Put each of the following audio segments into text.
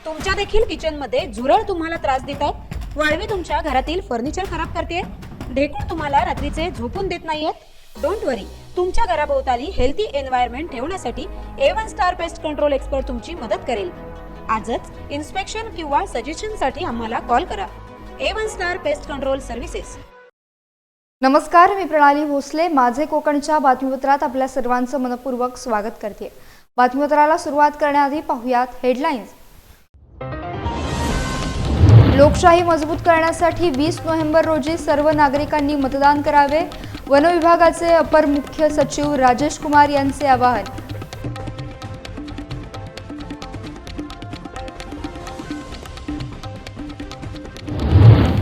तुमच्या देखील किचन मध्ये झुरळ तुम्हाला त्रास देत आहेत, वाळवी तुमच्या घरातील फर्निचर खराब करते, ढेकूळ तुम्हाला रात्रीचे झोपून देत नाहीयेत, डोंट वरी, तुमच्या घराभोवताली हेल्थी एन्व्हायरमेंट ठेवण्यासाठी A1 star pest control expert तुमची मदत करेल। आजच इन्स्पेक्शन किंवा सजेशन साठी आम्हाला कॉल करा। A1 star pest control services. नमस्कार, मी प्रणाली भोसले माझे कोकणच्या बातमीपत्रात आपल्या सर्वांचं मनपूर्वक स्वागत करते। बातमीपत्राला सुरुवात करण्याआधी पाहूयात हेडलाईन्स। लोकशाही मजबूत करण्यासाठी 20 नोव्हेंबर रोजी सर्व नागरिकांनी मतदान करावे, वन विभागाचे अपर मुख्य सचिव राजेश कुमार यांचे आवाहन।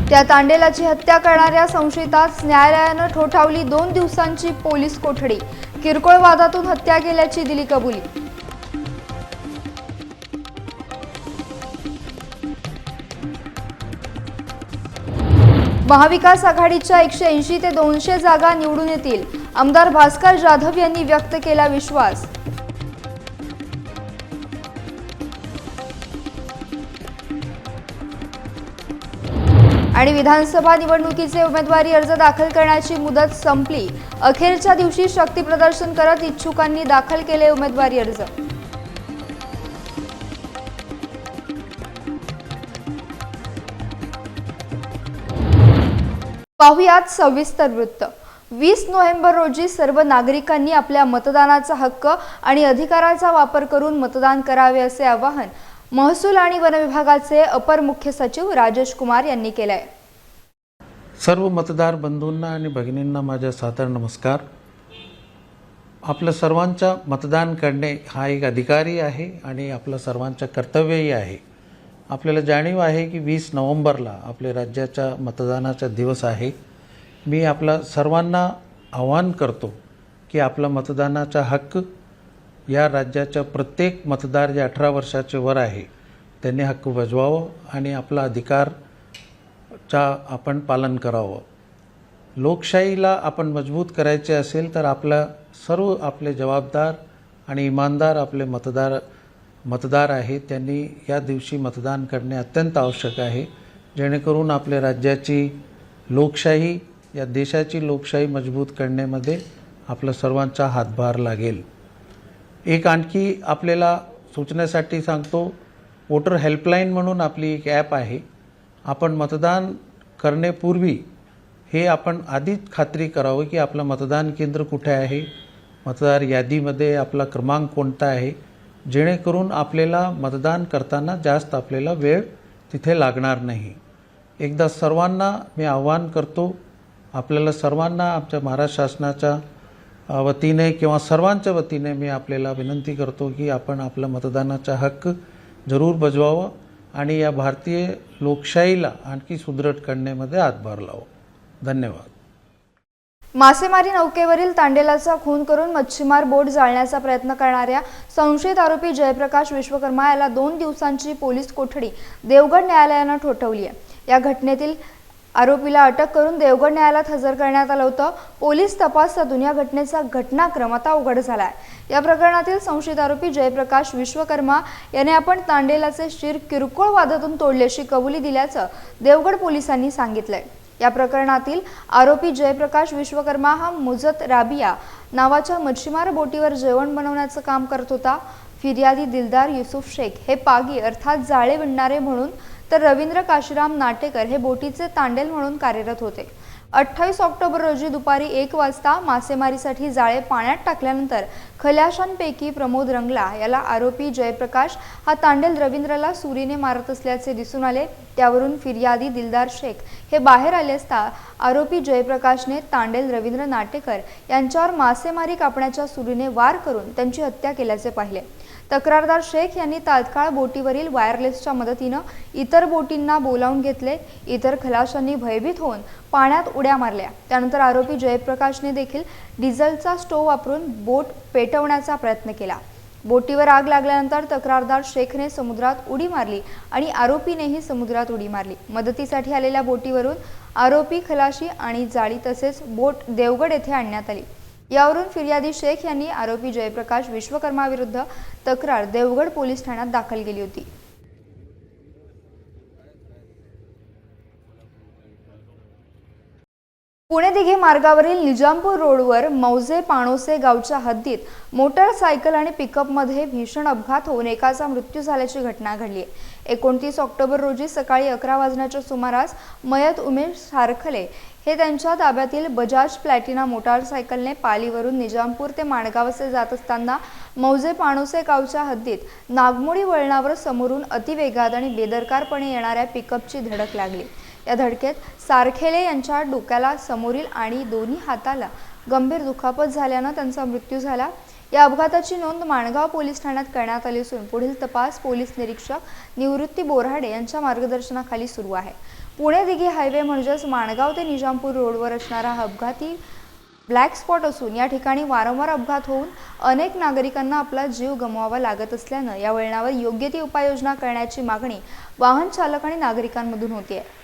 त्या तांडेलाची हत्या करणाऱ्या संशयितास न्यायालयानं ठोठावली 2 दिवसांची पोलीस कोठडी, किरकोळ वादातून हत्या केल्याची दिली कबुली। महाविकास आघाडीच्या 180 ते 200 जागा निवडून येतील, आमदार भास्कर जाधव यांनी व्यक्त केला विश्वास। आणि विधानसभा निवडणुकीचे उमेदवारी अर्ज दाखल करण्याची मुदत संपली, अखेरच्या दिवशी शक्ती प्रदर्शन करत इच्छुकांनी दाखल केले उमेदवारी अर्ज। पाहुयात सविस्तर वृत्त। 20 नोव्हेंबर रोजी सर्व नागरिकांनी आपल्या मतदानाचा हक्क आणि अधिकाराचा वापर करून मतदान करावे असे आवाहन महसूल आणि वन विभागाचे अपर मुख्य सचिव राजेश कुमार यांनी केले आहे। सर्व मतदार बंधूंना आणि भगिनींना माझा सादर नमस्कार। आपल्या सर्वांचा मतदान करणे हा एक अधिकारी आहे आणि आपलं सर्वांचं कर्तव्यही आहे। आपल्याला जाणीव आहे की 20 नोव्हेंबरला आपल्या राज्याचा मतदानाचा दिवस आहे। मी आपल्या सर्वांना आवाहन करतो की आपला मतदानाचा हक्क या राज्याच्या प्रत्येक मतदार जे 18 वर्षाचे वर आहे त्यांनी हक्क बजवावं आणि आपला अधिकारचा आपण पालन करावं। लोकशाहीला आपण मजबूत करायचे असेल तर सर्व आपले जबाबदार आणि इमानदार आपले मतदार आहेत, त्यांनी या दिवशी मतदान करणे अत्यंत आवश्यक आहे, जेणेकरून आपल्या राज्याची लोकशाही या देशाची लोकशाही मजबूत करण्यामध्ये आपल्या सर्वांचा हातभार लागेल। एक आणखी आपल्याला सूचनेसाठी सांगतो, वोटर हेल्पलाईन म्हणून आपली एक ॲप आहे। आपण मतदान करण्यापूर्वी हे आपण आधीच खात्री करावी की आपलं मतदान केंद्र कुठे आहे, मतदार यादीमध्ये आपला क्रमांक कोणता आहे, जेणेकरून आपल्याला मतदान करताना जास्त आपल्याला वेळ तिथे लागणार नाही। एकदा सर्वांना मी आवाहन करतो, आपल्याला सर्वांना आमच्या महाराष्ट्र शासनाच्या वतीने किंवा सर्वांच्या वतीने मी आपल्याला विनंती करतो की आपण आपला मतदानाचा हक्क जरूर बजवावा आणि या भारतीय लोकशाहीला आणखी सुदृढ करण्यामध्ये हातभार लावा। धन्यवाद। मासेमारी नौकेवरील तांडेलाचा खून करून मच्छीमार बोट जाळण्याचा प्रयत्न करणाऱ्या संशयित आरोपी जयप्रकाश विश्वकर्मा याला 2 दिवसांची पोलीस कोठडी देवगड न्यायालयानं ठोठावली आहे। या घटनेतील आरोपीला अटक करून देवगड न्यायालयात हजर करण्यात आलं होतं। पोलीस तपासातून या घटनेचा घटनाक्रम आता उघड झाला आहे। या प्रकरणातील संशयित आरोपी जयप्रकाश विश्वकर्मा याने आपण तांडेलाचे शिर किरकोळ वादातून तोडल्याची कबुली दिल्याचं देवगड पोलिसांनी सांगितलंय। या प्रकरणातील आरोपी जयप्रकाश विश्वकर्मा हा मुजत राबिया नावाच्या मच्छीमार बोटीवर जेवण बनवण्याचं काम करत होता। फिर्यादी दिलदार युसुफ शेख हे पागी अर्थात जाळे विणणारे म्हणून, तर रवींद्र काशीराम नाटेकर हे बोटीचे तांडेल म्हणून कार्यरत होते। 28 ऑक्टोबर रोजी दुपारी 1 वाजता मासेमारीसाठी जाळे पाण्यात टाकल्यानंतर खलाशांपैकी प्रमोद रंगला याला आरोपी जयप्रकाश हा तांडेल रवींद्रला सुरीने मारत असल्याचे दिसून आले। त्यावरून फिर्यादी दिलदार शेख हे बाहेर आले असता आरोपी जयप्रकाशने तांडेल रवींद्र नाटेकर यांच्यावर मासेमारी कापण्याच्या सुरीने वार करून त्यांची हत्या केल्याचे पाहिले। तक्रारदार शेख यांनी तात्काळ बोटीवरील वायरलेसच्या मदतीने इतर बोटींना बोलावून घेतले। इतर खलाशांनी भयभीत होऊन पाण्यात उड्या मारल्या। त्यानंतर आरोपी जयप्रकाशने देखील डिझेलचा स्टोव वापरून बोट पेटवण्याचा प्रयत्न केला। बोटीवर आग लागल्यानंतर तक्रारदार शेखने समुद्रात उडी मारली आणि आरोपीनेही समुद्रात उडी मारली। मदतीसाठी आलेल्या बोटीवरून आरोपी, खलाशी आणि जाळी तसेच बोट देवगड येथे आणण्यात आली। यावरून फिर्यादी शेख यांनी आरोपी जयप्रकाश विश्वकर्मा विरुद्ध तक्रार देवगड पोलीस ठाण्यात दाखल केली होती। पुणे दिघे मार्गावरील निजामपूर रोडवर मौजे पाणोसे गावच्या हद्दीत मोटारसायकल आणि पिकअपमध्ये भीषण अपघात होऊन एकाचा मृत्यू झाल्याची घटना घडली आहे। 29 ऑक्टोबर रोजी सकाळी 11 वाजण्याच्या सुमारास मयत उमेश सारखले हे त्यांच्या ताब्यातील बजाज प्लॅटिना मोटारसायकलने पालीवरून निजामपूर ते माणगाव असे जात असताना मौजे पाणोसे गावच्या हद्दीत नागमोडी वळणावर समोरून अतिवेगात आणि बेदरकारपणे येणाऱ्या पिकअपची धडक लागली। या धडकेत सारखेले यांच्या डोक्याला समोरील आणि दोन्ही हाताला गंभीर दुखापत झाल्याने त्यांचा मृत्यू झाला। या अपघाताची नोंद माणगाव पोलीस ठाण्यात करण्यात आली असून पुढील तपास पोलीस निरीक्षक निवृत्ती बोराडे यांच्या मार्गदर्शनाखाली सुरू आहे। पुणे दिघे हायवे म्हणजेच माणगाव ते निजामपूर रोडवर असणारा हा अपघाती ब्लॅक स्पॉट असून या ठिकाणी वारंवार अपघात होऊन अनेक नागरिकांना आपला जीव गमवावा लागत असल्याने या वळणावर योग्य ती उपाययोजना करण्याची मागणी वाहन चालक आणि नागरिकांमधून होती आहे।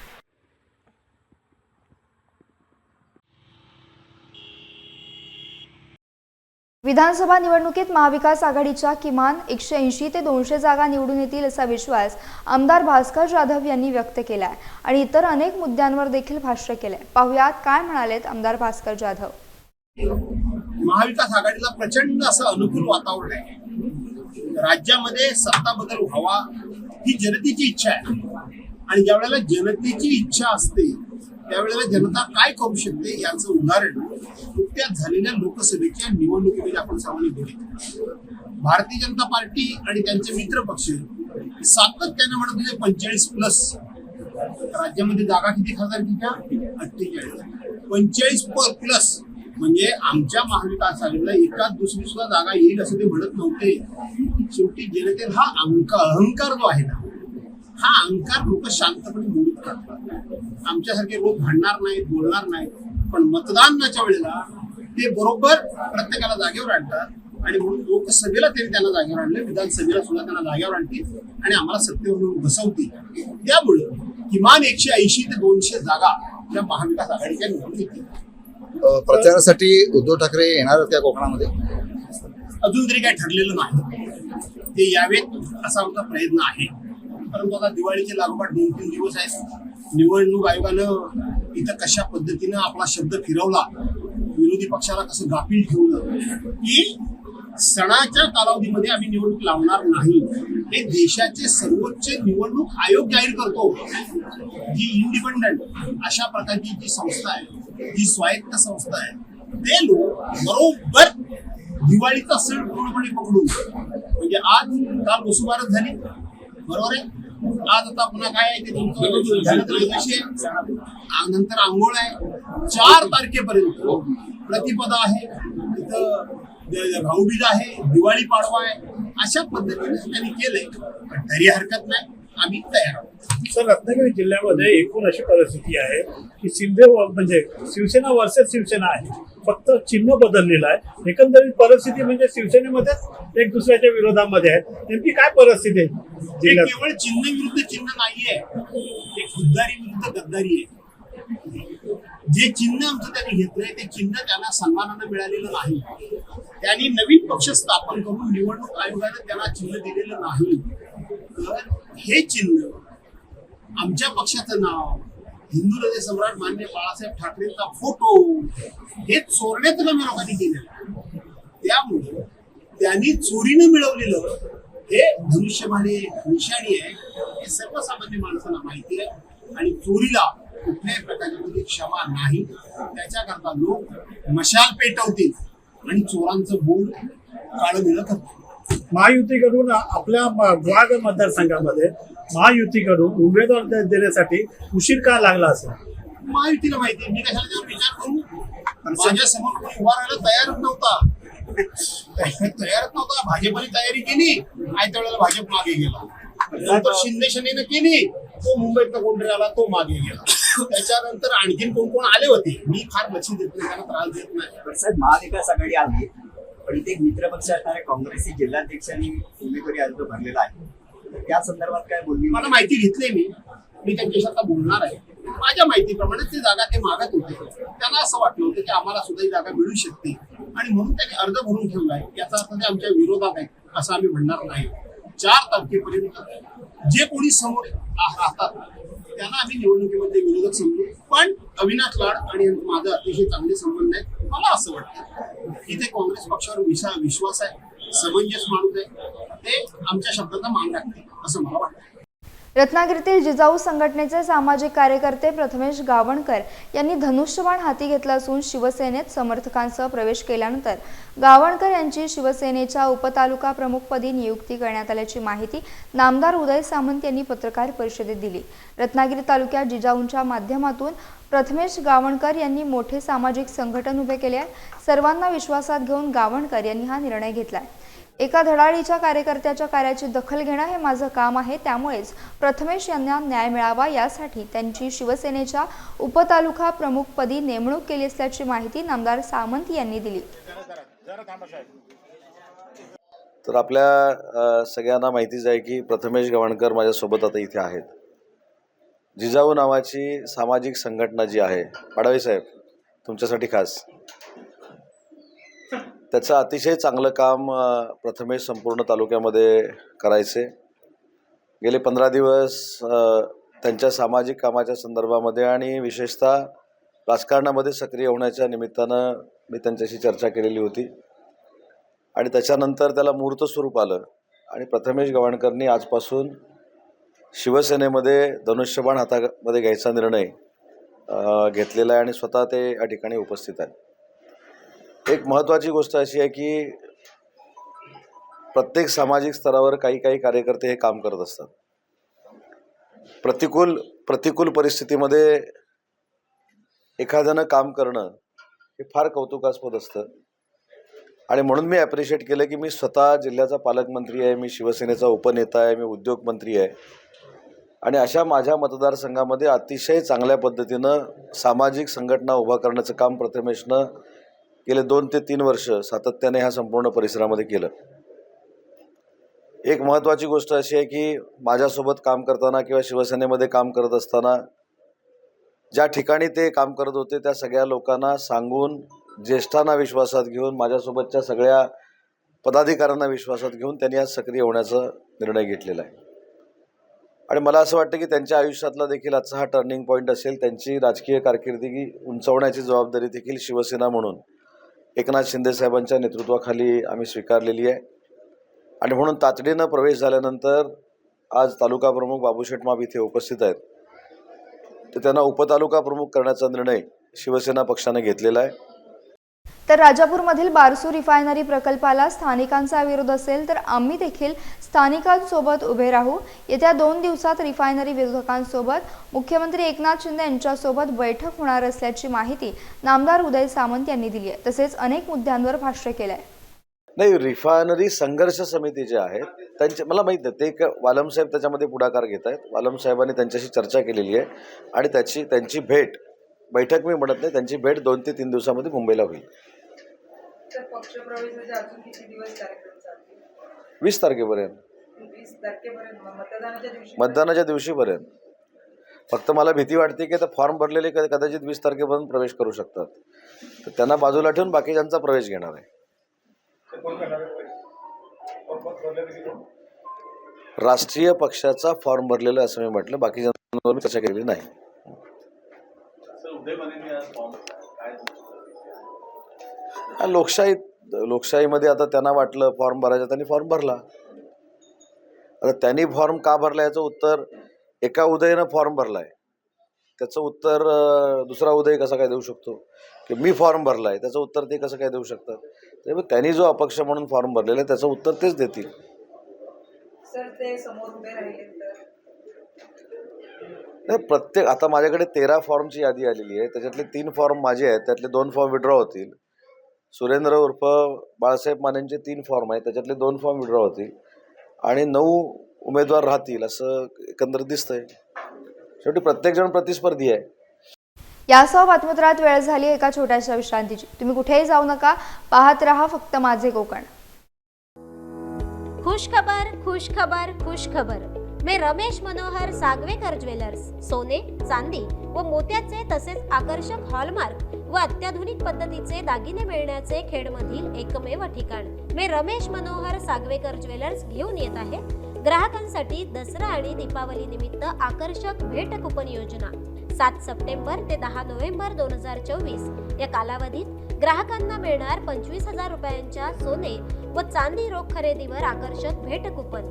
विधानसभा निवडणुकीत महाविकास आघाडीच्या किमान 180 ते 200 जागा निवडून येतील असा विश्वास आमदार भास्कर जाधव यांनी व्यक्त केला आहे आणि इतर अनेक मुद्द्यांवर देखील भाष्य केले। पाहुयात काय म्हणालेत आमदार भास्कर जाधव। महाविकास आघाडीला प्रचंड असं अनुकूल वातावरण आहे। राज्यामध्ये सत्ता बदल व्हावा ही जनतेची इच्छा आहे आणि ज्या वेळेला जनतेची इच्छा असते त्यावेळेला जनता काय करू शकते याचं उदाहरण नुकत्याच झालेल्या लोकसभेच्या निवडणुकीमध्ये आपण सर्वांनी बघितलं। भारतीय जनता पार्टी आणि त्यांचे मित्र पक्ष सातत्याने म्हणत होते 45+ राज्यामध्ये जागा किती खासदारकीच्या 48 45+ म्हणजे आमच्या महाविकास आघाडीला एकाच दुसरी सुद्धा जागा येईल असं ते म्हणत नव्हते। शेवटी जनतेत हा अहंकार जो आहे ना हा अहंकार लोक शांतपणे मोडून काढतात। आमच्यासारखे लोक भांडणार नाहीत बोलणार नाहीत पण मतदानाच्या वेळेला ते बरोबर प्रत्येकाला जागेवर आणतात आणि म्हणून लोकसभेला त्यांना जागेवर आणले, विधानसभेला सुद्धा त्यांना जागेवर आणतील आणि आम्हाला सत्तेवरून बसवतील। त्यामुळे किमान 180 ते 200 जागा या महाविकास आघाडीच्या निवडून येतील। प्रचारासाठी उद्धव ठाकरे येणार आहेत त्या कोकणामध्ये? अजून तरी काही ठरलेलं नाही, ते यावेत असा आमचा प्रयत्न आहे। परंतु आता दिवाळीचे लागोपाठ 2-3 दिवस आहेत। निवडणूक आयोगानं इथं कशा पद्धतीनं आपला शब्द फिरवला, विरोधी पक्षाला कसं गाफील ठेवलं की सणाच्या कालावधीमध्ये आम्ही निवडणूक लावणार नाही, हे देशाचे सर्वोच्च निवडणूक आयोग जाहीर करतो। जी इंडिपेंडंट अशा प्रकारची जी संस्था आहे, जी स्वायत्त संस्था आहे, ते लोक बरोबर दिवाळीचा सण पूर्णपणे पकडून म्हणजे आज काल वसुबारस झाली बरोबर आहे, आज आता पुन्हा काय आहे ते धनत्रयोदशी आहे, नंतर आंघोळ आहे, 4 तारखेपर्यंत प्रतिपदा आहे, तिथं भाऊबीज आहे, दिवाळी पाडवा आहे, अशा पद्धतीने त्यांनी केलंय। पण तरी हरकत नाही, आम्ही तयार आहोत। सर, रत्नागिरी जिल्ह्यामध्ये एकूण अशी परिस्थिती आहे की शिंदे म्हणजे शिवसेना वर्सेस शिवसेना आहे, फक्त चिन्ह बदललेलं आहे। एकंदरीत परिस्थिती म्हणजे शिवसेनेमध्ये एक दुसऱ्याच्या विरोधामध्ये आहे। नेमकी काय परिस्थिती आहे जिल्ह्यात? केवळ चिन्ह विरुद्ध चिन्ह नाहीये, ते खुद्दारी विरुद्ध गद्दारी आहे। जे चिन्ह आमचं त्यांनी घेतलंय ते चिन्ह त्यांना सन्मानानं मिळालेलं नाही। त्यांनी नवीन पक्ष स्थापन करून निवडणूक आयोगाने त्यांना चिन्ह दिलेलं नाही। तर हे चिन्ह आमच्या पक्षाचं नाव, हिंदू हृदय सम्राट माननीय बाळासाहेब ठाकरेंचा फोटो हे चोरण्याचं काम लोकांनी केलेलं। त्यामुळे त्यांनी चोरीनं मिळवलेलं हे धनुष्यबाणे निशाणी आहे, हे सर्वसामान्य माणसाला माहिती आहे आणि चोरीला कुठल्याही प्रकारची क्षमा नाही। त्याच्याकरता लोक मशाल पेटवतील आणि चोरांचं बोल काळं निळं करतील। महायुतीकडून आपल्या वाघ मतदारसंघामध्ये महायुतीकडून उमेदवार देण्यासाठी उशीर का लागला असेल? महायुतीला माहिती, मी कशाला त्यावर विचार करू? माझ्या समोर कोणी उभा राहायला तयारच नव्हता। भाजपने तयारी केली, आयत्या वेळेला भाजप मागे गेला। नंतर शिंदे सेनेनं केली, तो मुंबईतला कोणतरी आला, तो मागे गेला। त्याच्यानंतर आणखीन कोण आले होते, मी फार लक्ष देत नाही, त्यांना त्रास देत नाही। साहेब, महाविकास आघाडी आली पण इथे मित्रपक्ष असणाऱ्या काँग्रेसच्या जिल्हाध्यक्षांनी उमेदवारी अर्ज भरलेला आहे, त्या संदर्भात काय बोलणी? मला माहिती घेतली, मी त्यांच्याशी आता बोलणार आहे। माझ्या माहितीप्रमाणे ती जागा ते मागत होते, त्यांना असं वाटलं होतं की आम्हाला सुद्धा ही जागा मिळू शकते आणि म्हणून त्यांनी अर्ज भरून ठेवलाय। याचा अर्थ ते आमच्या विरोधात आहे असं आम्ही म्हणणार नाही। 4 तारखेपर्यंत जे कोणी समोर राहतात त्यांना आम्ही निवडणुकीमध्ये विरोधक समजू, पण अविनाश लाड आणि माझं अतिशय चांगले संबंध आहेत. मला असं वाटतं की ते काँग्रेस पक्षावर विश्वास आहे, समंजस माणूस आहे, ते आमच्या शब्दाचा मान राखतील असं मला वाटतं. रत्नागिरीतील जिजाऊ संघटनेचे सामाजिक कार्यकर्ते प्रथमेश गावणकर यांनी धनुष्यबाण हाती घेतला असून शिवसेनेत समर्थकांसह प्रवेश केल्यानंतर गावणकर यांची शिवसेनेच्या उपतालुका प्रमुखपदी नियुक्ती करण्यात आल्याची माहिती नामदार उदय सामंत यांनी पत्रकार परिषदेत दिली. रत्नागिरी तालुक्यात जिजाऊंच्या माध्यमातून प्रथमेश गावणकर यांनी मोठे सामाजिक संघटन उभे केले आहे. सर्वांना विश्वासात घेऊन गावणकर यांनी हा निर्णय घेतलाय. एका धडाडीच्या कार्यकर्त्याच्या कार्याची दखल घेणं हे माझं काम आहे. त्यामुळेच प्रथमेश यांना न्याय मिळावा यासाठी त्यांची शिवसेनेच्या उपतालुका प्रमुखपदी नेमणूक केली असल्याची माहिती नामदार सामंत यांनी दिली. तर आपल्या सगळ्यांना माहितीच आहे की प्रथमेश गावणकर माझ्यासोबत आता इथे आहेत. जिजाऊ नावाची सामाजिक संघटना जी आहे, पाडवी साहेब तुमच्यासाठी खास, त्याचं अतिशय चांगलं काम प्रथमेश संपूर्ण तालुक्यामध्ये करायचे. गेले 15 दिवस त्यांच्या सामाजिक कामाच्या संदर्भामध्ये आणि विशेषतः राजकारणामध्ये सक्रिय होण्याच्या निमित्तानं मी त्यांच्याशी चर्चा केलेली होती आणि त्याच्यानंतर त्याला मूर्त स्वरूप आलं आणि प्रथमेश गावणकरनी आजपासून शिवसेनेमध्ये धनुष्यबाण हातामध्ये घ्यायचा निर्णय घेतलेला आहे आणि स्वतः ते या ठिकाणी उपस्थित आहेत. एक महत्त्वाची गोष्ट अशी आहे की प्रत्येक सामाजिक स्तरावर काही कार्यकर्ते हे काम करत असतात. प्रतिकूल परिस्थितीमध्ये एखाद्यानं काम करणं हे फार कौतुकास्पद असतं आणि म्हणून मी ॲप्रिशिएट केलं की मी स्वतः जिल्ह्याचा पालकमंत्री आहे, मी शिवसेनेचा उपनेता आहे, मी उद्योगमंत्री आहे आणि अशा माझ्या मतदारसंघामध्ये अतिशय चांगल्या पद्धतीनं सामाजिक संघटना उभा करण्याचं काम प्रथमेशनं गेले 2 ते 3 वर्ष सातत्याने ह्या संपूर्ण परिसरामध्ये केलं. एक महत्त्वाची गोष्ट अशी आहे की माझ्यासोबत काम करताना किंवा शिवसेनेमध्ये काम करत असताना ज्या ठिकाणी ते काम करत होते त्या सगळ्या लोकांना सांगून, ज्येष्ठांना विश्वासात घेऊन, माझ्यासोबतच्या सगळ्या पदाधिकाऱ्यांना विश्वासात घेऊन त्यांनी आज सक्रिय होण्याचा निर्णय घेतलेला आहे. आणि मला असं वाटतं की त्यांच्या आयुष्यातला देखील आजचा हा टर्निंग पॉईंट असेल. त्यांची राजकीय कारकिर्दी उंचावण्याची जबाबदारी देखील शिवसेना म्हणून एकनाथ शिंदे साहेबांच्या नेतृत्वाखाली आम्ही स्वीकारलेली आहे आणि म्हणून तातडीनं प्रवेश झाल्यानंतर आज तालुका प्रमुख बाबूशेठ माप इथे उपस्थित आहेत, तर त्यांना उपतालुका प्रमुख करण्याचा निर्णय शिवसेना पक्षाने घेतलेला आहे. तर राजापूरमधील बारसू रिफायनरी प्रकल्पाला स्थानिकांचा विरोध असेल तर आम्ही देखील स्थानिकांसोबत उभे राहू. येत्या 2 दिवसात रिफायनरी विरोधकांसोबत मुख्यमंत्री एकनाथ शिंदे यांच्यासोबत बैठक होणार असल्याची माहिती नामदार उदय सामंत यांनी दिली आहे. तसेच अनेक मुद्द्यांवर भाष्य केलं आहे. नाही, रिफायनरी संघर्ष समिती जे आहेत त्यांचे मला माहीत नाही, ते वालम साहेब त्याच्यामध्ये पुढाकार घेत आहेत. वालम साहेबांनी त्यांच्याशी चर्चा केलेली आहे आणि त्यांची बैठक मी म्हणत नाही, त्यांची भेट 2 ते 3 दिवसामध्ये मुंबईला होईल. 20 तारखेपर्यंत मतदानाच्या दिवशीपर्यंत. फक्त मला भीती वाटते की आता फॉर्म भरलेले कदाचित 20 तारखेपर्यंत प्रवेश करू शकतात, तर त्यांना बाजूला ठेवून बाकीच्यांचा प्रवेश घेणार आहे. राष्ट्रीय पक्षाचा फॉर्म भरलेला असं मी म्हटलं, बाकीच्यांवर चर्चा केलेली नाही. लोकशाहीमध्ये आता त्यांना वाटलं फॉर्म भरायचं, त्यांनी फॉर्म भरला. आता त्यांनी फॉर्म का भरला याचं उत्तर एका उदयनं फॉर्म भरलाय, त्याचं उत्तर दुसरा उदय कसा काय देऊ शकतो? की मी फॉर्म भरलाय त्याचं उत्तर ते कसं काय देऊ शकतात? त्यामुळे त्यांनी जो अपक्ष म्हणून फॉर्म भरलेला आहे त्याचं उत्तर तेच देतील. सर, ते समोर उभे राहिले नाही, आता माझ्याकडे 13 फॉर्मची यादी आलेली आहे. त्याच्यातले 3 फॉर्म माझे आहेत, त्यातले 2 फॉर्म विड्रॉ होतील. सुरेंद्र उर्फ बाळासाहेब मानेंचे 3 फॉर्म आहेत, त्याच्यातले 2 फॉर्म विड्रॉ होतील आणि 9 उमेदवार राहतील असं एकंदरीत दिसतंय. शेवटी प्रत्येकजण प्रतिस्पर्धी आहे. यासह बातमीपत्रात वेळ झाली एका छोट्याशा विश्रांतीची. तुम्ही कुठेही जाऊ नका, पाहत रहा फक्त माझे कोकण. खुश खबर, खुश खबर, खुश खबर. मैं रमेश मनोहर सागवेकर ज्वेलर्स सोने, चांदी व मोत्याचे तसेच आकर्षक हॉलमार्क व अत्याधुनिक पद्धतीचे दागिने मिळण्याचे खेडमधील एकमेव ठिकाण. मैं रमेश मनोहर सागवेकर ज्वेलर्स घेऊन येत आहे ग्राहकांसाठी दसरा आणि दीपावली निमित्त आकर्षक भेट कुपन योजना. 7 सप्टेंबर ते 10 नोव्हेंबर 2024 या कालावधीत ग्राहकांना मिळणार 25,000 रुपयांच्या सोने व चांदी रोख खरेदीवर आकर्षक भेट कुपन.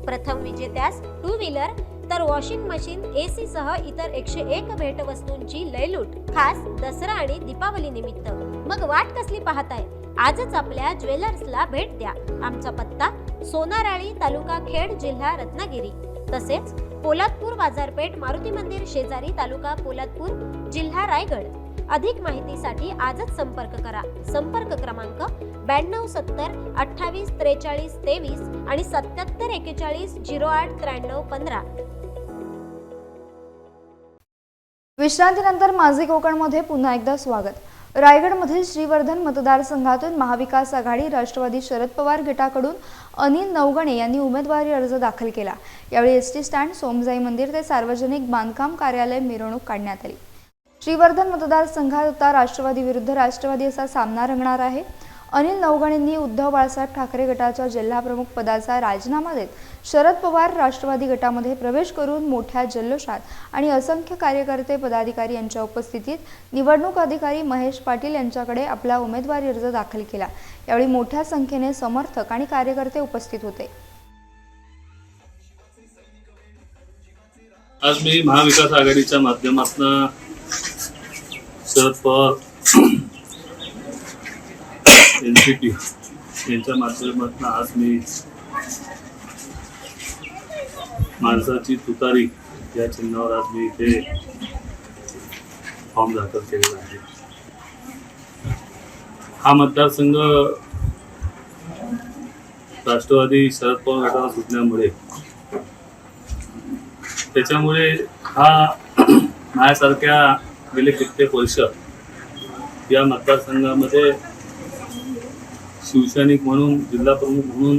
प्रथम विजेत्यास 2 व्हीलर तर वॉशिंग मशीन AC सह इतर 101 भेटवस्तूंची लयलूट, खास दसरा आणि दीपावली निमित्त. मग वाट कसली पाहताय? आजच आपल्या ज्वेलर्सला भेट द्या. आमचा पत्ता सोनाराळी, तालुका खेड, जिल्हा रत्नागिरी. तसेच पोलादपूर बाजारपेठ, मारुती मंदिर शेजारी, तालुका पोलादपूर, जिल्हा रायगड. अधिक माहितीसाठी आजच संपर्क करा. संपर्क क्रमांक 92 70 28 43 23 आणि 77 41 08 93 15. विश्रांतीनंतर माझे कोकणमध्ये पुन्हा एकदा स्वागत. रायगडमधील श्रीवर्धन मतदारसंघातून महाविकास आघाडी राष्ट्रवादी शरद पवार गटाकडून अनिल नवगणे यांनी उमेदवारी अर्ज दाखल केला. यावेळी एसटी स्टँड, सोमजाई मंदिर ते सार्वजनिक बांधकाम कार्यालय मिरवणूक काढण्यात आली. श्रीवर्धन मतदारसंघात आता राष्ट्रवादी विरुद्ध राष्ट्रवादी असा सामना रंगणार आहे. अनिल नवगणेंनी उद्धव बाळासाहेब ठाकरे गटाच्या जिल्हाप्रमुख पदाचा राजीनामा देत शरद पवार राष्ट्रवादी गटामध्ये प्रवेश करून मोठ्या जल्लोषात आणि असंख्य कार्यकर्ते, पदाधिकारी यांच्या उपस्थितीत निवडणूक अधिकारी महेश पाटील यांच्याकडे आपला उमेदवारी अर्ज दाखल केला. यावेळी मोठ्या संख्येने समर्थक आणि कार्यकर्ते उपस्थित होते. आज मी महाविकास आघाडीच्या माध्यमातून शरद पवार NCP यांच्या माध्यमातून आज मी माणसाची तुतारी या चिन्हावर आज मी इथे फॉर्म दाखल केलेला आहे. हा मतदारसंघ राष्ट्रवादी शरद पवार गटाला सुटल्यामुळे त्याच्यामुळे हा माझ्यासारख्या गेले कित्येक वर्ष या मतदारसंघामध्ये शिवसैनिक म्हणून, जिल्हा प्रमुख म्हणून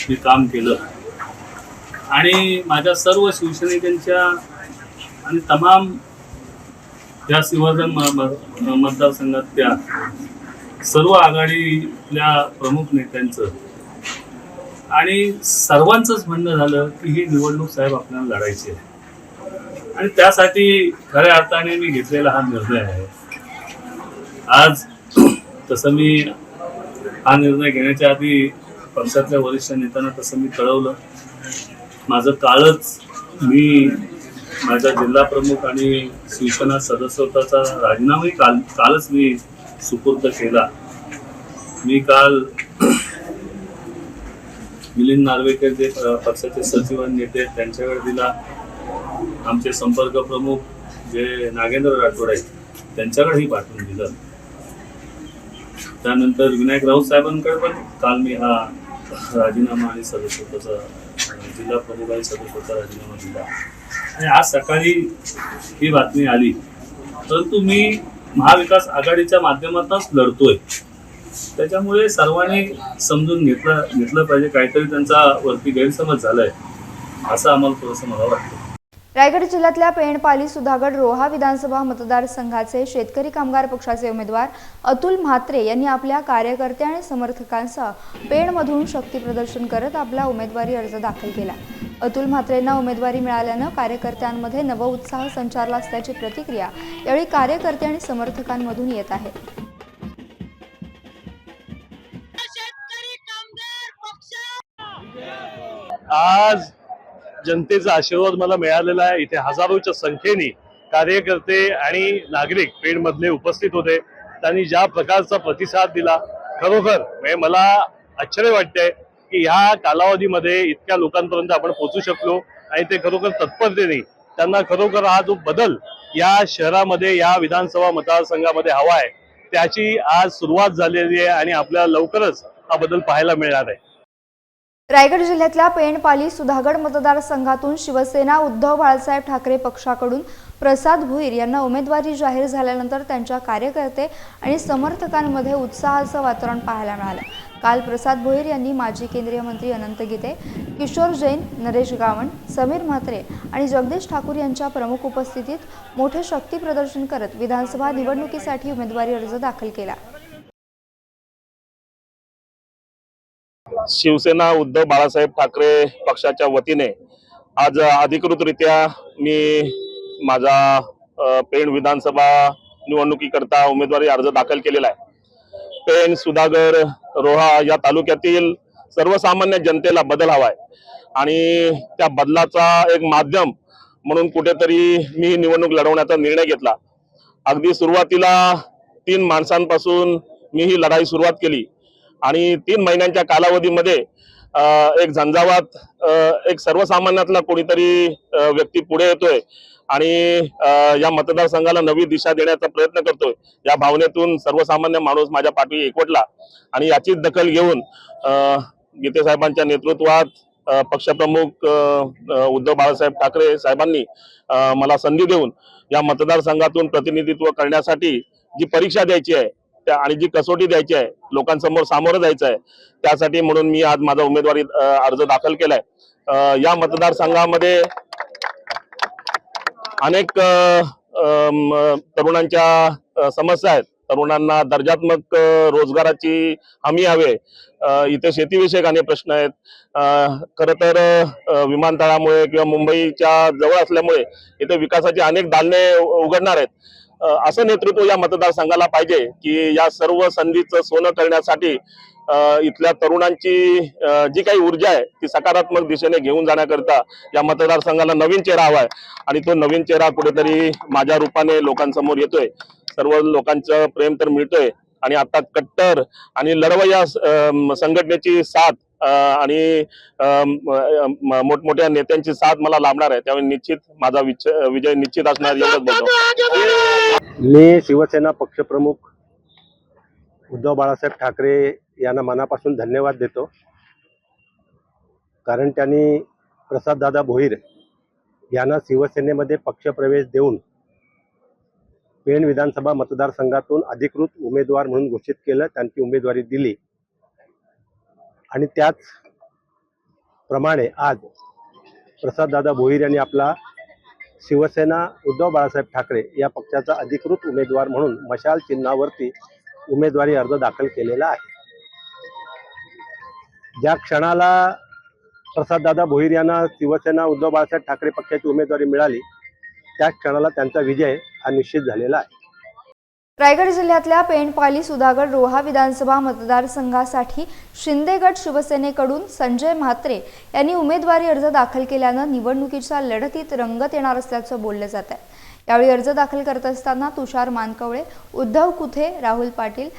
मी काम केलं आणि माझ्या सर्व शिवसैनिकांच्या आणि तमाम या श्रीवर्धन मतदारसंघातल्या सर्व आघाडीतल्या प्रमुख नेत्यांचं आणि सर्वांचंच म्हणणं झालं की ही निवडणूक साहेब आपल्याला लढायची आहे आणि त्यासाठी खऱ्या अर्थाने मी घेतलेला हा निर्णय आहे. आज तसं मी हा निर्णय घेण्याच्या आधी पक्षातल्या वरिष्ठ नेत्यांना तसं मी कळवलं. माझं कालच मी माझा जिल्हा प्रमुख आणि शिवसेना सदस्यत्वाचा राजीनामाही कालच मी सुपूर्द केला. मी काल मिलिंद नार्वेकर जे पक्षाचे सचिव आणि नेते त्यांच्याकडे दिला. आमचे संपर्क प्रमुख जे नागेंद्र राठोड आहेत त्यांच्याकडेही पाठवून दिलं. त्यानंतर विनायक राऊत साहेबांकडे पण काल मी हा राजीनामा आणि सदस्यत्वाचा जिल्हा प्रमुख आणि सदस्यत्वाचा राजीनामा दिला आणि आज सकाळी ही बातमी आली. परंतु मी महाविकास आघाडीच्या माध्यमातूनच लढतोय, त्याच्यामुळे सर्वांनी समजून घेतलं पाहिजे. काहीतरी त्यांचा वरती गैरसमज झालाय असं आम्हाला थोडंसं मला वाटतं. रायगड जिल्ह्यातल्या पेणपाली, सुधागड, रोहा विधानसभा मतदारसंघाचे शेतकरी कामगार पक्षाचे उमेदवार अतुल म्हात्रे यांनी आपल्या कार्यकर्ते आणि समर्थकांसह पेणमधून शक्ती प्रदर्शन करत आपला उमेदवारी अर्ज दाखल केला. अतुल म्हात्रेंना उमेदवारी मिळाल्यानं कार्यकर्त्यांमध्ये नवउत्साह संचारला असल्याची प्रतिक्रिया यावेळी कार्यकर्ते आणि समर्थकांमधून येत आहे. आज जनतेचा आशीर्वाद मला मिळालेला आहे. इथे हजारोच्या संख्येने कार्यकर्ते आणि नागरिक पेणमधले उपस्थित होते. त्यांनी ज्या प्रकारचा प्रतिसाद दिला, खरोखर म्हणजे मला आश्चर्य वाटतंय की ह्या कालावधीमध्ये इतक्या लोकांपर्यंत आपण पोहोचू शकलो आणि ते खरोखर तत्परतेने त्यांना खरोखर हा जो बदल या शहरामध्ये, या विधानसभा मतदारसंघामध्ये हवा आहे त्याची आज सुरुवात झालेली आहे आणि आपल्याला लवकरच हा बदल पाहायला मिळणार आहे. रायगड जिल्ह्यातल्या पेणपाली, सुधागड मतदारसंघातून शिवसेना उद्धव बाळासाहेब ठाकरे पक्षाकडून प्रसाद भोईर यांना उमेदवारी जाहीर झाल्यानंतर त्यांच्या कार्यकर्ते आणि समर्थकांमध्ये उत्साहाचं वातावरण पाहायला मिळालं. काल प्रसाद भोईर यांनी माजी केंद्रीय मंत्री अनंत गीते, किशोर जैन, नरेश गावण, समीर म्हात्रे आणि जगदीश ठाकूर यांच्या प्रमुख उपस्थितीत मोठे शक्ती प्रदर्शन करत विधानसभा निवडणुकीसाठी उमेदवारी अर्ज दाखल केला. शिवसेना उद्धव बाळासाहेब ठाकरे पक्षाच्या वतीने आज अधिकृतरित्या मी माझा पेण विधानसभा निवडणुकीकरता उमेदवारी अर्ज दाखल केलेला आहे. पेण, सुधागड, रोहा या तालुक्यातील सर्वसामान्य जनतेला बदल हवाय आणि त्या बदलाचा एक माध्यम म्हणून कुठेतरी मी ही निवडणूक लढवण्याचा निर्णय घेतला. अगदी सुरुवातीला 3 माणसांपासून मी ही लढाई सुरुवात केली आणि 3 महिन्यांच्या कालावधीमध्ये एक झंझावात एक सर्वसामान्यातला कोणीतरी व्यक्ती पुढे येतोय आणि या मतदारसंघाला नवी दिशा देण्याचा प्रयत्न करतोय. या भावनेतून सर्वसामान्य माणूस माझ्या पाठी एकवटला आणि याचीच दखल घेऊन गीते साहेबांच्या नेतृत्वात पक्षप्रमुख उद्धव बाळासाहेब ठाकरे साहेबांनी मला संधी देऊन या मतदारसंघातून प्रतिनिधित्व करण्यासाठी जी परीक्षा द्यायची आहे आणि जी कसोटी द्यायची आहे, लोकांसमोर सामोरं जायचं आहे, त्यासाठी म्हणून मी आज माझा उमेदवारी अर्ज दाखल केलाय. या मतदारसंघामध्ये अनेक तरुणांच्या समस्या आहेत. तरुणांना दर्जात्मक रोजगाराची हमी हवी आहे. इथे शेतीविषयक अनेक प्रश्न आहेत. खरं तर विमानतळामुळे किंवा मुंबईच्या जवळ असल्यामुळे इथे विकासाची अनेक दालने उघडणार आहेत. असं नेतृत्व या मतदारसंघाला पाहिजे की या सर्व संधीचं सोनं करण्यासाठी इथल्या तरुणांची जी काही ऊर्जा आहे ती सकारात्मक दिशेने घेऊन जाण्याकरता या मतदारसंघाला नवीन चेहरा हवाय आणि तो नवीन चेहरा कुठेतरी माझ्या रूपाने लोकांसमोर येतोय. सर्व लोकांचं प्रेम तर मिळतोय आणि आता कट्टर आणि लढवय्या संघटनेची साथ आणि मोठमोठ्या नेत्यांची साथ मला लाभणार आहे. त्यामुळे निश्चित माझा विजय निश्चित असणार एवढंच बोलतो. मी शिवसेना पक्षप्रमुख उद्धव बाळासाहेब ठाकरे यांना मनापासून धन्यवाद देतो, कारण त्यांनी प्रसाददादा भोईर यांना शिवसेनेमध्ये पक्षप्रवेश देऊन पेण विधानसभा मतदारसंघातून अधिकृत उमेदवार म्हणून घोषित केलं, त्यांची उमेदवारी दिली आणि त्याच प्रमाणे आज प्रसाददादा भोईर यांनी आपला शिवसेना उद्धव बाळासाहेब ठाकरे या पक्षाचा अधिकृत उमेदवार म्हणून मशाल चिन्हावरती उमेदवारी अर्ज दाखल केलेला आहे. ज्या क्षणाला प्रसाददादा भोईर यांना शिवसेना उद्धव बाळासाहेब ठाकरे पक्षाची उमेदवारी मिळाली त्याच क्षणाला त्यांचा विजय हा निश्चित झालेला आहे. रायगड जिल्ह्यातल्या पेंडपाली, सुधागड, रोहा विधानसभा मतदारसंघासाठी शिंदे गट शिवसेनेकडून संजय म्हात्रे यांनी उमेदवारी अर्ज दाखल केल्यानं निवडणुकीच्या लढतीत रंगत येणार असल्याचं बोललं जात आहे. यावेळी अर्ज दाखल करत असताना तुषार मानकवळे, उद्धव कुथे, राहुल पाटील,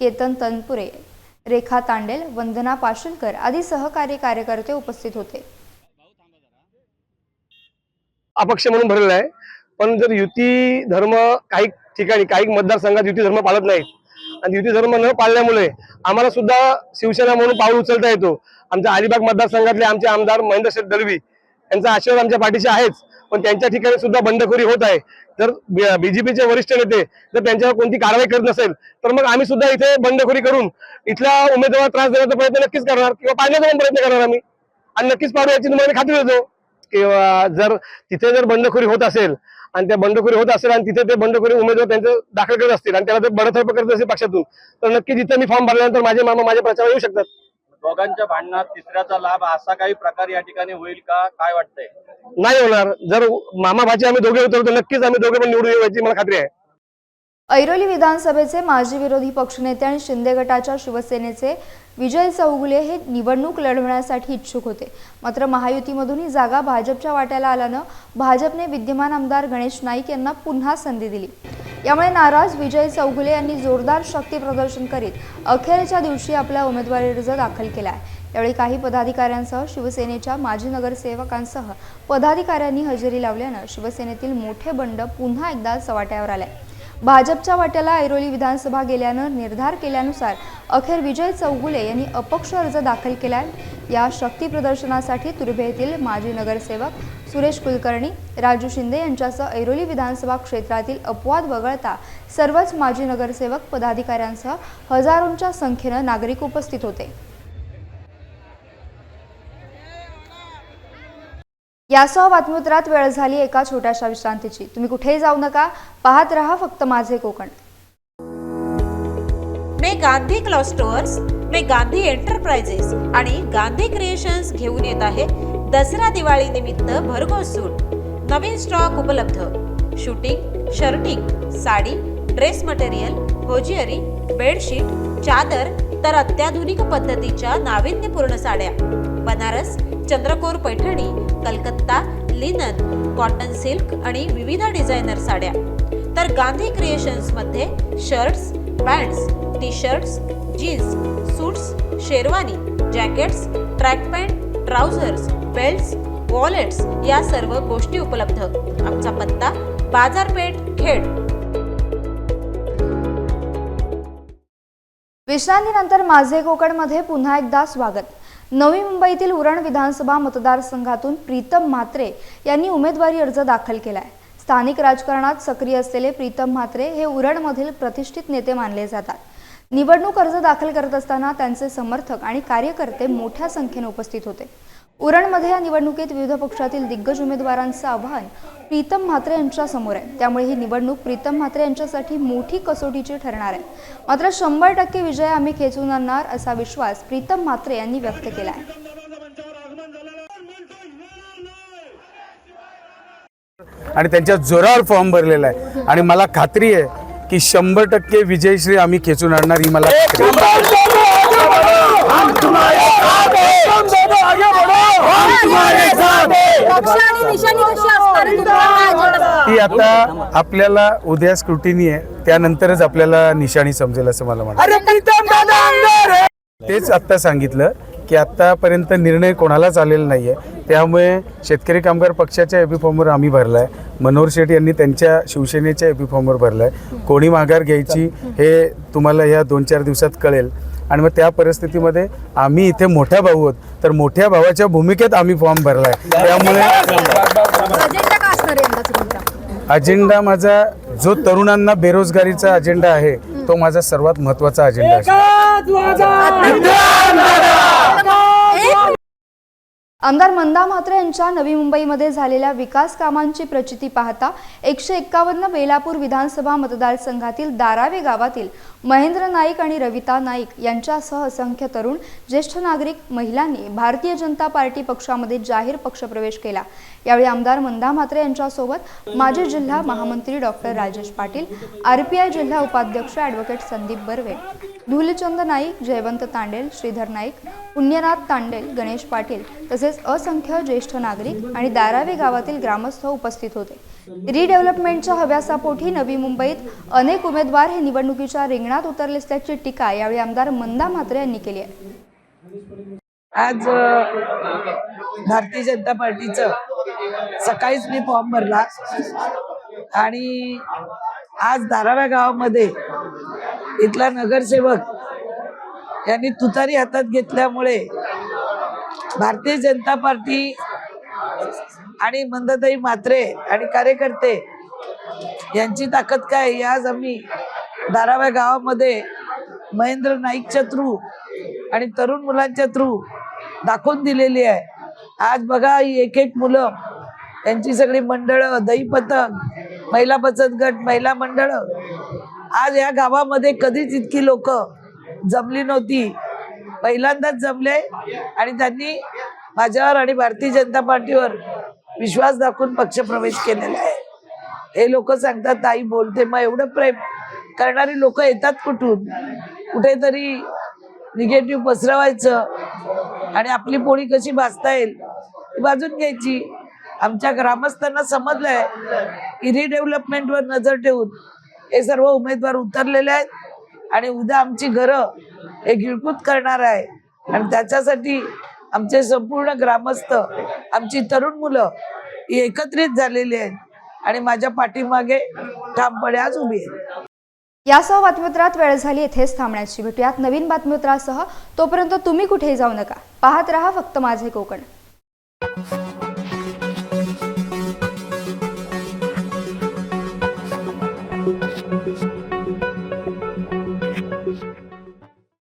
केतन तनपुरे, रेखा तांडेल, वंदना पाशिलकर आदी सहकारी कार्यकर्ते उपस्थित होते. अपक्ष म्हणून भरलेला आहे, पण जर युती धर्म काही ठिकाणी काही मतदारसंघात युती धर्म पाळत नाहीत आणि युती धर्म न पाळल्यामुळे आम्हाला सुद्धा शिवसेना म्हणून पाऊल उचलता येतो. आमच्या अलिबाग मतदारसंघातले आमचे आमदार महेंद्र शेठ दळवी यांचा आशीर्वाद आमच्या पाठीशी आहेच, पण त्यांच्या ठिकाणी सुद्धा बंडखोरी होत आहे. जर बीजेपीचे वरिष्ठ नेते जर त्यांच्यावर कोणती कारवाई करत नसेल तर मग आम्ही सुद्धा इथे बंडखोरी करून इथल्या उमेदवार त्रास देण्याचा प्रयत्न नक्कीच करणार किंवा पाडण्याचा पण प्रयत्न करणार आम्ही आणि नक्कीच पाडू याची तुम्हाला खात्री देतो. किंवा जर तिथे जर बंडखोरी होत असेल आणि त्या बंडखोरी होत असेल आणि तिथे ते बंडखोरी उमेदवार त्यांचं दाखल करत असतील आणि त्याला ते बडतर्फ करत असेल पक्षातून तर नक्की जिथे मी फॉर्म भरल्यानंतर माझे मामा माझ्या प्रचारावर येऊ शकतात. दोघांच्या भांडणात तिसऱ्याचा लाभ असा काही प्रकार या ठिकाणी होईल का, काय वाटतंय? नाही होणार. जर मामा भाची आम्ही दोघे होतो तर नक्कीच आम्ही दोघे पण निवडून येऊ याची मला खात्री आहे. ऐरोली विधानसभेचे माजी विरोधी पक्षनेते आणि शिंदे गटाच्या शिवसेनेचे विजय चौगुले हे निवडणूक लढवण्यासाठी इच्छुक होते. मात्र महायुतीमधून ही जागा भाजपच्या वाट्याला आल्यानं भाजपने विद्यमान आमदार गणेश नाईक यांना पुन्हा संधी दिली. यामुळे नाराज विजय चौगुले यांनी जोरदार शक्ती प्रदर्शन करीत अखेरच्या दिवशी आपला उमेदवारी अर्ज दाखल केला आहे. यावेळी काही पदाधिकाऱ्यांसह शिवसेनेच्या माजी नगरसेवकांसह पदाधिकाऱ्यांनी हजेरी लावल्यानं शिवसेनेतील मोठे बंड पुन्हा एकदा चव्हाट्यावर आले. भाजपच्या वाट्याला ऐरोली विधानसभा गेल्यानं निर्धार केल्यानुसार अखेर विजय चौगुले यांनी अपक्ष अर्ज दाखल केलाय. या शक्ती प्रदर्शनासाठी तुर्भे येथील माजी नगरसेवक सुरेश कुलकर्णी, राजू शिंदे यांच्यासह ऐरोली विधानसभा क्षेत्रातील अपवाद वगळता सर्वच माजी नगरसेवक पदाधिकाऱ्यांसह हजारोंच्या संख्येनं नागरिक उपस्थित होते. यासह बातमीपत्रात वेळ झाली एका छोट्याशा विश्रांतीची. तुम्ही कुठेही जाऊ नका, पाहत रहा फक्त माझे कोकण. मे गांधी क्लॉथ स्टोअर्स, मे गांधी एंटरप्राइजेस आणि गांधी क्रिएशन्स घेऊन येत आहे दसरा दिवाळी निमित्त भरघोस सूट. नवीन स्टॉक उपलब्ध. Shooting, shirting, sari, dress material, hosiery, bedsheet, चादर तर अत्याधुनिक पद्धतीच्या नाविन्यपूर्ण साड्या, बनारस, चंद्रकोर Paithani, Calcutta, linen, cotton silk आणि विविध डिझायनर साड्या. तर गांधी क्रिएशन्स मध्ये shirts, pants, T shirts, jeans, suits, sherwani, jackets, track pant, trousers, belts, wallets या सर्व गोष्टी उपलब्ध. आमचा पत्ता बाजारपेठ, खेड. विश्रांतीनंतर माझे कोकणमध्ये पुन्हा एकदा स्वागत. नवी मुंबईतील उरण विधानसभा मतदारसंघातून प्रीतम म्हात्रे यांनी उमेदवारी अर्ज दाखल केलाय. स्थानिक राजकारणात सक्रिय असलेले प्रीतम म्हात्रे हे उरणमधील प्रतिष्ठित नेते मानले जातात. निवडणूक अर्ज दाखल करत असताना त्यांचे समर्थक आणि कार्यकर्ते मोठ्या संख्येने उपस्थित होते. उरणमध्ये या निवडणुकीत विविध पक्षातील दिग्गज उमेदवारांचं आव्हान प्रीतम म्हात्रे यांच्या समोर आहे. त्यामुळे ही निवडणूक प्रीतम म्हात्रे यांच्यासाठी मोठी कसोटीची ठरणार आहे. मात्र 100% विजय आम्ही खेचून आणणार असा विश्वास प्रीतम म्हात्रे यांनी व्यक्त केला आहे. आणि त्यांच्या जोरावर फॉर्म भरलेला आहे आणि मला खात्री आहे की 100% विजयश्री आम्ही खेचून आणणार ही मला ती आता आपल्याला उद्या स्क्रुटिनी आहे, त्यानंतरच आपल्याला निशाणी समजेल असं मला वाटतं. तेच आत्ता सांगितलं की आत्तापर्यंत निर्णय कोणालाच आलेला नाही आहे. त्यामुळे शेतकरी कामगार पक्षाच्या एबी फॉर्मवर आम्ही भरला आहे, मनोहर शेठ यांनी त्यांच्या शिवसेनेच्या एबी फॉर्मवर भरला आहे. कोणी माघार घ्यायची हे तुम्हाला या 2-4 दिवसात कळेल. आणि मग त्या परिस्थितीमध्ये आम्ही इथे मोठ्या भाऊ आहोत, तर मोठ्या भावाच्या भूमिकेत आम्ही फॉर्म भरला आहे. त्यामुळे अजेंडा माझा जो तरुणांना बेरोजगारीचा अजेंडा आहे तो माझा सर्वात महत्त्वाचा अजेंडा आहे. आमदार मंदा म्हात्रे यांच्या नवी मुंबईमध्ये झालेल्या विकास कामांची प्रचिती पाहता 151 बेलापूर विधानसभा मतदारसंघातील दारावे गावातील महेंद्र नाईक आणि रविता नाईक यांच्यासह असंख्य तरुण, ज्येष्ठ नागरिक, महिलांनी भारतीय जनता पार्टी पक्षामध्ये जाहीर पक्षप्रवेश केला. यावेळी आमदार मंदा म्हात्रे यांच्यासोबत माजी जिल्हा महामंत्री डॉक्टर राजेश पाटील, RPI जिल्हा उपाध्यक्ष ॲडव्होकेट संदीप बर्वे, धुलचंद नाईक, जयवंत तांडेल, श्रीधर नाईक, पुण्यनाथ तांडेल, गणेश पाटील तसेच असंख्य ज्येष्ठ नागरिक आणि दारावे गावातील ग्रामस्थ उपस्थित होते. रिडेव्हलपमेंटच्या हव्यासापोटी नवी मुंबईत अनेक उमेदवार हे निवडणुकीच्या रिंगणात उतरले असल्याची टीका यावेळी आमदार मंदा म्हात्रे यांनी केली आहे. आज भारतीय जनता पार्टीचं सकाळीच मी फॉर्म भरला आणि आज दाराव्या गावामध्ये इथला नगरसेवक यांनी तुतारी हातात घेतल्यामुळे भारतीय जनता पार्टी आणि मंदाताई म्हात्रे आणि कार्यकर्ते यांची ताकद काय आज आम्ही दाराव्या गावामध्ये महेंद्र नाईकच्या थ्रू आणि तरुण मुलांच्या थ्रू दाखवून दिलेली आहे. आज बघा ही एक मुलं, त्यांची सगळी मंडळं, दही पथक, महिला बचत गट, महिला मंडळं, आज या गावामध्ये कधीच इतकी लोक जमली नव्हती. पहिल्यांदाच जमले आणि त्यांनी माझ्यावर आणि भारतीय जनता पार्टीवर विश्वास दाखवून पक्षप्रवेश केलेला आहे. हे लोक सांगतात ताई बोलते, मग एवढं प्रेम करणारी लोक येतात कुठून? कुठेतरी निगेटिव्ह पसरवायचं आणि आपली पोळी कशी भाजता येईल ती भाजून घ्यायची. आमच्या ग्रामस्थांना समजलंय की रिडेव्हलपमेंटवर नजर ठेवून हे सर्व उमेदवार उतरलेले आहेत आणि उद्या आमची घरं हे गिळकूत करणार आहे. आणि त्याच्यासाठी आमचे संपूर्ण ग्रामस्थ, आमची तरुण मुलं ही एकत्रित झालेली आहेत आणि माझ्या पाठीमागे ठामपणे आज उभी आहेत. यासह बातमीपत्रात वेळ झाली इथेच थांबण्याची. भेटूयात नवीन बातमीपत्रासह. तोपर्यंत तुम्ही कुठेही जाऊ नका. पाहत रहा फक्त माझे कोकण.